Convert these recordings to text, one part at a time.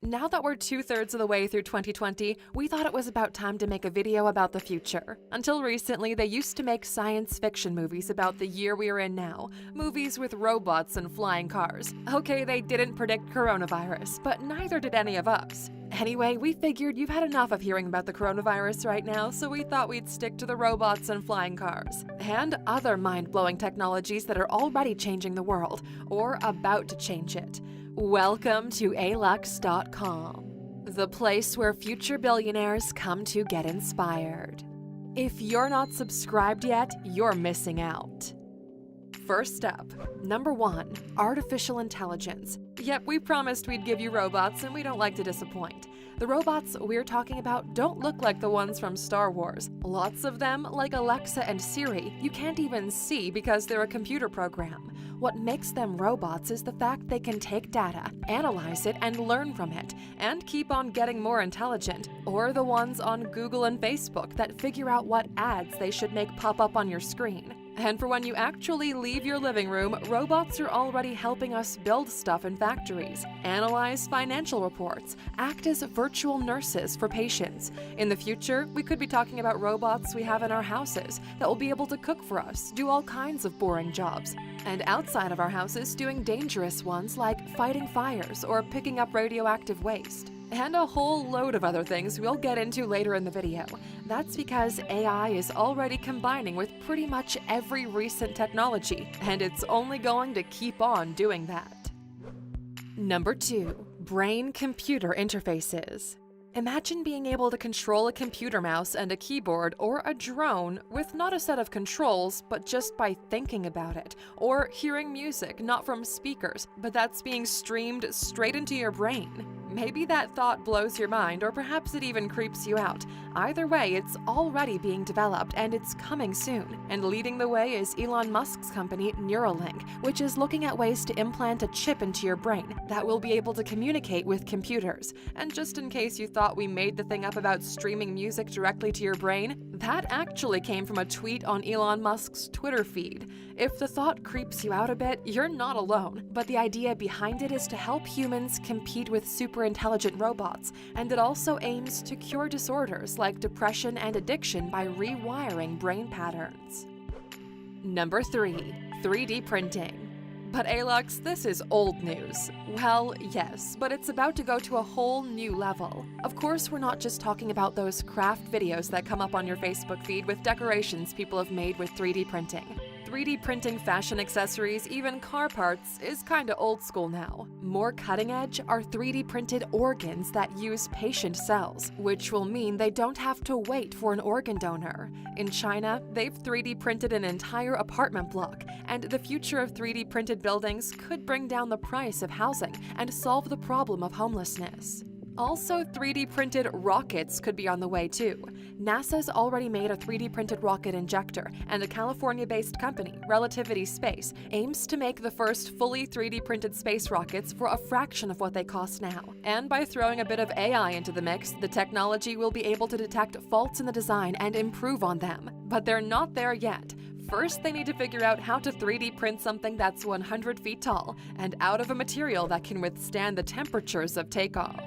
Now that we're 2/3 of the way through 2020, we thought it was about time to make a video about the future. Until recently, they used to make science fiction movies about the year we are in now, movies with robots and flying cars. Okay, they didn't predict coronavirus, but neither did any of us. Anyway, we figured you've had enough of hearing about the coronavirus right now, so we thought we'd stick to the robots and flying cars, and other mind-blowing technologies that are already changing the world, or about to change it. Welcome to alux.com, the place where future billionaires come to get inspired. If you're not subscribed yet, you're missing out. First up, number 1, artificial intelligence. Yep, we promised we'd give you robots, and we don't like to disappoint. The robots we're talking about don't look like the ones from Star Wars. Lots of them, like Alexa and Siri, you can't even see because they're a computer program. What makes them robots is the fact they can take data, analyze it, and learn from it, and keep on getting more intelligent. Or the ones on Google and Facebook that figure out what ads they should make pop up on your screen. And for when you actually leave your living room, robots are already helping us build stuff in factories, analyze financial reports, act as virtual nurses for patients. In the future, we could be talking about robots we have in our houses that will be able to cook for us, do all kinds of boring jobs, and outside of our houses doing dangerous ones like fighting fires or picking up radioactive waste. And a whole load of other things we'll get into later in the video. That's because AI is already combining with pretty much every recent technology, and it's only going to keep on doing that. Number 2, brain-computer interfaces. Imagine being able to control a computer mouse and a keyboard or a drone with not a set of controls, but just by thinking about it, or hearing music not from speakers, but that's being streamed straight into your brain. Maybe that thought blows your mind, or perhaps it even creeps you out. Either way, it's already being developed and it's coming soon. And leading the way is Elon Musk's company Neuralink, which is looking at ways to implant a chip into your brain that will be able to communicate with computers. And just in case you thought we made the thing up about streaming music directly to your brain, that actually came from a tweet on Elon Musk's Twitter feed. If the thought creeps you out a bit, you're not alone, but the idea behind it is to help humans compete with super intelligent robots, and it also aims to cure disorders like depression and addiction by rewiring brain patterns. Number 3, 3D printing. But Alux, this is old news. Well, yes, but it's about to go to a whole new level. Of course, we're not just talking about those craft videos that come up on your Facebook feed with decorations people have made with 3D printing. 3D printing fashion accessories, even car parts, is kinda old school now. More cutting edge are 3D printed organs that use patient cells, which will mean they don't have to wait for an organ donor. In China, they've 3D printed an entire apartment block, and the future of 3D printed buildings could bring down the price of housing and solve the problem of homelessness. Also, 3D printed rockets could be on the way too. NASA's already made a 3D printed rocket injector, and a California-based company, Relativity Space, aims to make the first fully 3D printed space rockets for a fraction of what they cost now. And by throwing a bit of AI into the mix, the technology will be able to detect faults in the design and improve on them. But they're not there yet. First, they need to figure out how to 3D print something that's 100 feet tall and out of a material that can withstand the temperatures of takeoff.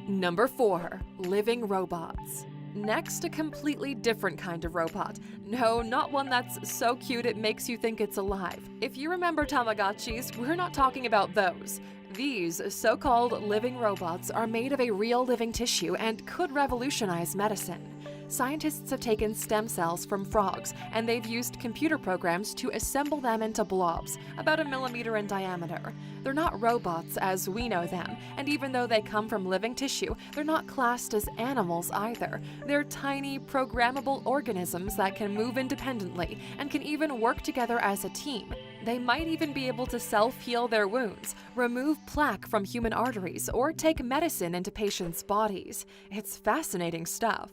Number 4, living robots. Next, a completely different kind of robot. No, not one that's so cute it makes you think it's alive. If you remember Tamagotchis, we're not talking about those. These so-called living robots are made of a real living tissue and could revolutionize medicine. Scientists have taken stem cells from frogs, and they've used computer programs to assemble them into blobs, about 1 millimeter in diameter. They're not robots as we know them, and even though they come from living tissue, they're not classed as animals either. They're tiny, programmable organisms that can move independently and can even work together as a team. They might even be able to self-heal their wounds, remove plaque from human arteries, or take medicine into patients' bodies. It's fascinating stuff.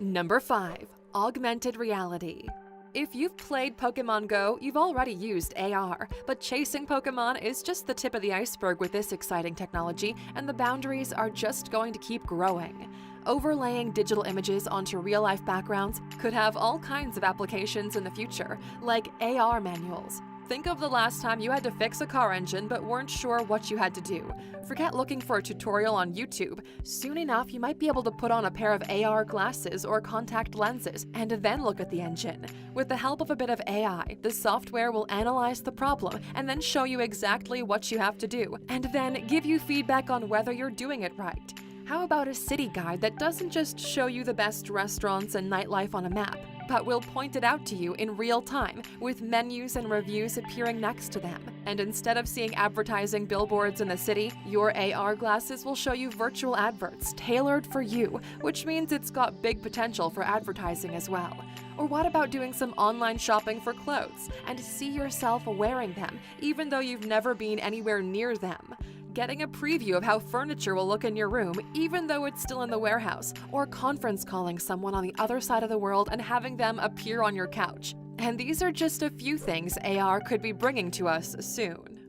Number 5, augmented reality. If you've played Pokemon Go, you've already used AR, but chasing Pokemon is just the tip of the iceberg with this exciting technology, and the boundaries are just going to keep growing. Overlaying digital images onto real-life backgrounds could have all kinds of applications in the future, like AR manuals. Think of the last time you had to fix a car engine but weren't sure what you had to do. Forget looking for a tutorial on YouTube. Soon enough, you might be able to put on a pair of AR glasses or contact lenses and then look at the engine. With the help of a bit of AI, the software will analyze the problem and then show you exactly what you have to do, and then give you feedback on whether you're doing it right. How about a city guide that doesn't just show you the best restaurants and nightlife on a map, but will point it out to you in real time with menus and reviews appearing next to them? And instead of seeing advertising billboards in the city, your AR glasses will show you virtual adverts tailored for you, which means it's got big potential for advertising as well. Or what about doing some online shopping for clothes and see yourself wearing them, even though you've never been anywhere near them? Getting a preview of how furniture will look in your room, even though it's still in the warehouse, or conference calling someone on the other side of the world and having them appear on your couch. And these are just a few things AR could be bringing to us soon.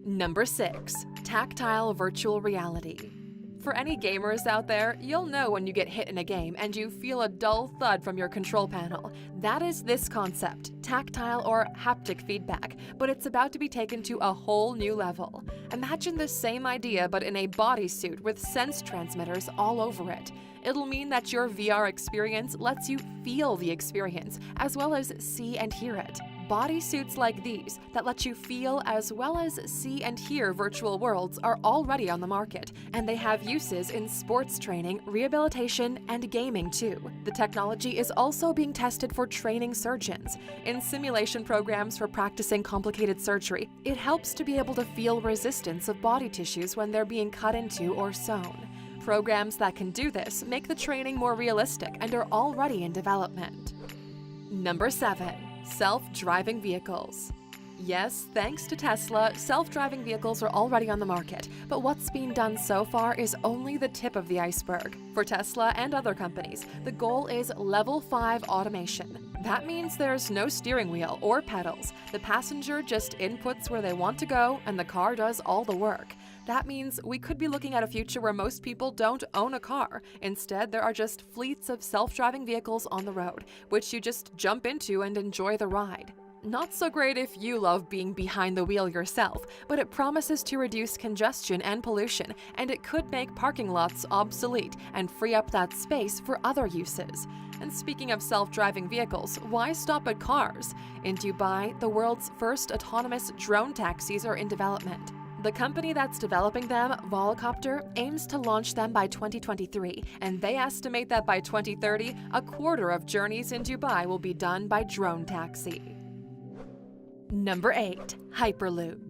Number 6. Tactile virtual reality. For any gamers out there, you'll know when you get hit in a game and you feel a dull thud from your control panel. That is this concept, tactile or haptic feedback, but it's about to be taken to a whole new level. Imagine the same idea but in a bodysuit with sense transmitters all over it. It'll mean that your VR experience lets you feel the experience, as well as see and hear it. Bodysuits like these that let you feel as well as see and hear virtual worlds are already on the market, and they have uses in sports training, rehabilitation, and gaming too. The technology is also being tested for training surgeons. In simulation programs for practicing complicated surgery, it helps to be able to feel resistance of body tissues when they're being cut into or sewn. Programs that can do this make the training more realistic and are already in development. Number 7. Self-driving vehicles. Yes, thanks to Tesla, self-driving vehicles are already on the market, but what's been done so far is only the tip of the iceberg. For Tesla and other companies, the goal is level 5 automation. That means there's no steering wheel or pedals. The passenger just inputs where they want to go, and the car does all the work. That means we could be looking at a future where most people don't own a car. Instead, there are just fleets of self-driving vehicles on the road, which you just jump into and enjoy the ride. Not so great if you love being behind the wheel yourself, but it promises to reduce congestion and pollution, and it could make parking lots obsolete and free up that space for other uses. And speaking of self-driving vehicles, why stop at cars? In Dubai, the world's first autonomous drone taxis are in development. The company that's developing them, Volocopter, aims to launch them by 2023, and they estimate that by 2030, a quarter of journeys in Dubai will be done by drone taxi. Number 8. Hyperloop.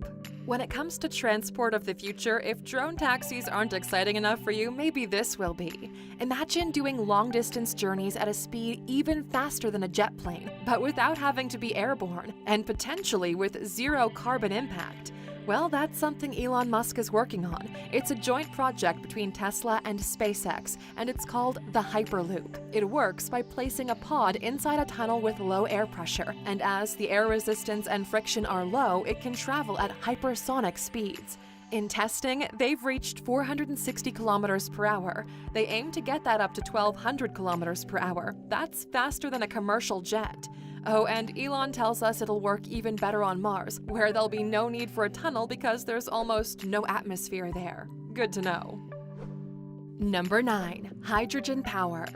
When it comes to transport of the future, if drone taxis aren't exciting enough for you, maybe this will be. Imagine doing long-distance journeys at a speed even faster than a jet plane, but without having to be airborne, and potentially with zero carbon impact. Well, that's something Elon Musk is working on. It's a joint project between Tesla and SpaceX, and it's called the Hyperloop. It works by placing a pod inside a tunnel with low air pressure, and as the air resistance and friction are low, it can travel at hypersonic speeds. In testing, they've reached 460 kilometers per hour. They aim to get that up to 1,200 kilometers per hour. That's faster than a commercial jet. Oh, and Elon tells us it'll work even better on Mars, where there'll be no need for a tunnel because there's almost no atmosphere there. Good to know. Number 9. Hydrogen power.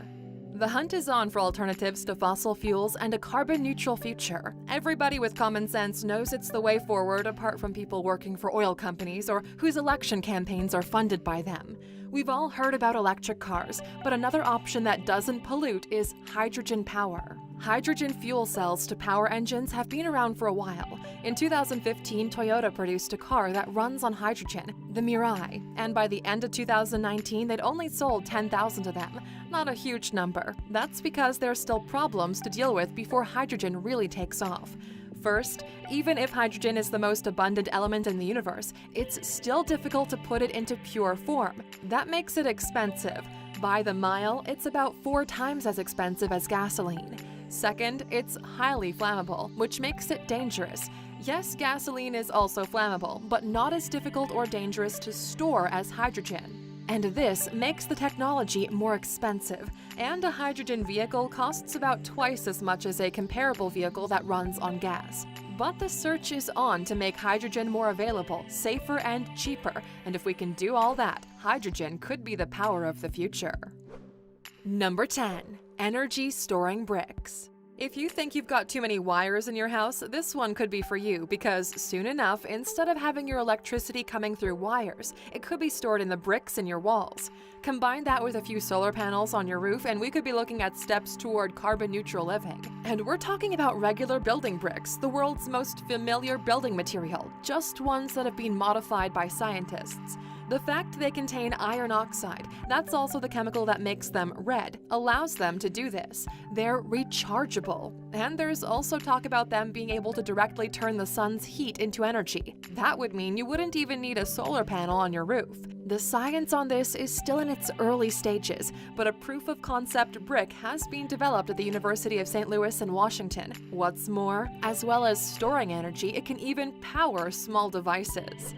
The hunt is on for alternatives to fossil fuels and a carbon-neutral future. Everybody with common sense knows it's the way forward, apart from people working for oil companies or whose election campaigns are funded by them. We've all heard about electric cars, but another option that doesn't pollute is hydrogen power. Hydrogen fuel cells to power engines have been around for a while. In 2015, Toyota produced a car that runs on hydrogen, the Mirai, and by the end of 2019, they'd only sold 10,000 of them. Not a huge number. That's because there are still problems to deal with before hydrogen really takes off. First, even if hydrogen is the most abundant element in the universe, it's still difficult to put it into pure form. That makes it expensive. By the mile, it's about 4 times as expensive as gasoline. Second, it's highly flammable, which makes it dangerous. Yes, gasoline is also flammable, but not as difficult or dangerous to store as hydrogen. And this makes the technology more expensive, and a hydrogen vehicle costs about twice as much as a comparable vehicle that runs on gas. But the search is on to make hydrogen more available, safer, and cheaper, and if we can do all that, hydrogen could be the power of the future. Number 10. Energy storing bricks. If you think you've got too many wires in your house, this one could be for you because soon enough, instead of having your electricity coming through wires, it could be stored in the bricks in your walls. Combine that with a few solar panels on your roof and we could be looking at steps toward carbon neutral living. And we're talking about regular building bricks, the world's most familiar building material, just ones that have been modified by scientists. The fact they contain iron oxide, that's also the chemical that makes them red, allows them to do this. They're rechargeable. And there's also talk about them being able to directly turn the sun's heat into energy. That would mean you wouldn't even need a solar panel on your roof. The science on this is still in its early stages, but a proof of concept brick has been developed at the University of St. Louis in Washington. What's more, as well as storing energy, it can even power small devices.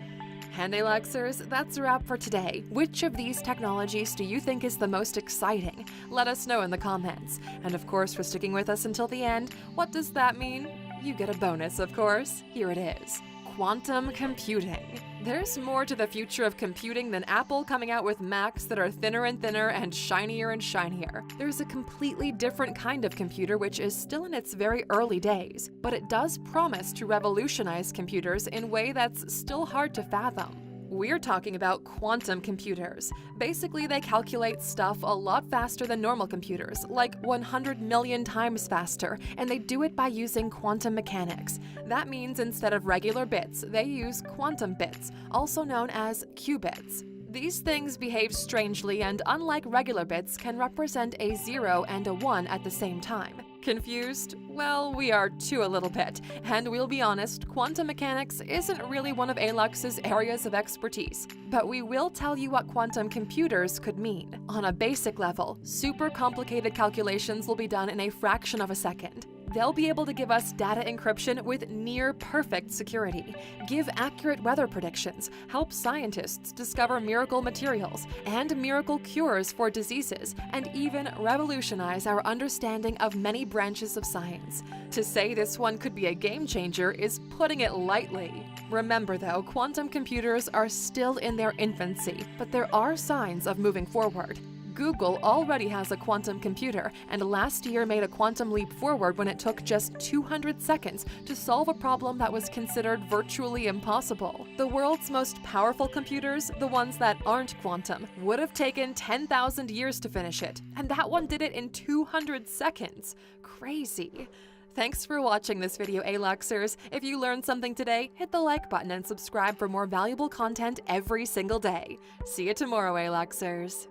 And Alexers, that's a wrap for today. Which of these technologies do you think is the most exciting? Let us know in the comments. And of course, for sticking with us until the end, what does that mean? You get a bonus, of course. Here it is. Quantum computing. There's more to the future of computing than Apple coming out with Macs that are thinner and thinner and shinier and shinier. There's a completely different kind of computer which is still in its very early days, but it does promise to revolutionize computers in a way that's still hard to fathom. We're talking about quantum computers. Basically, they calculate stuff a lot faster than normal computers, like 100 million times faster, and they do it by using quantum mechanics. That means instead of regular bits, they use quantum bits, also known as qubits. These things behave strangely and, unlike regular bits, can represent a 0 and a 1 at the same time. Confused? Well, we are too a little bit, and we'll be honest, quantum mechanics isn't really one of Alux's areas of expertise. But we will tell you what quantum computers could mean. On a basic level, super complicated calculations will be done in a fraction of a second. They'll be able to give us data encryption with near-perfect security, give accurate weather predictions, help scientists discover miracle materials and miracle cures for diseases, and even revolutionize our understanding of many branches of science. To say this one could be a game changer is putting it lightly. Remember though, quantum computers are still in their infancy, but there are signs of moving forward. Google already has a quantum computer, and last year made a quantum leap forward when it took just 200 seconds to solve a problem that was considered virtually impossible. The world's most powerful computers, the ones that aren't quantum, would have taken 10,000 years to finish it, and that one did it in 200 seconds. Crazy. Thanks for watching this video, Aluxers. If you learned something today, hit the like button and subscribe for more valuable content every single day. See you tomorrow, Aluxers.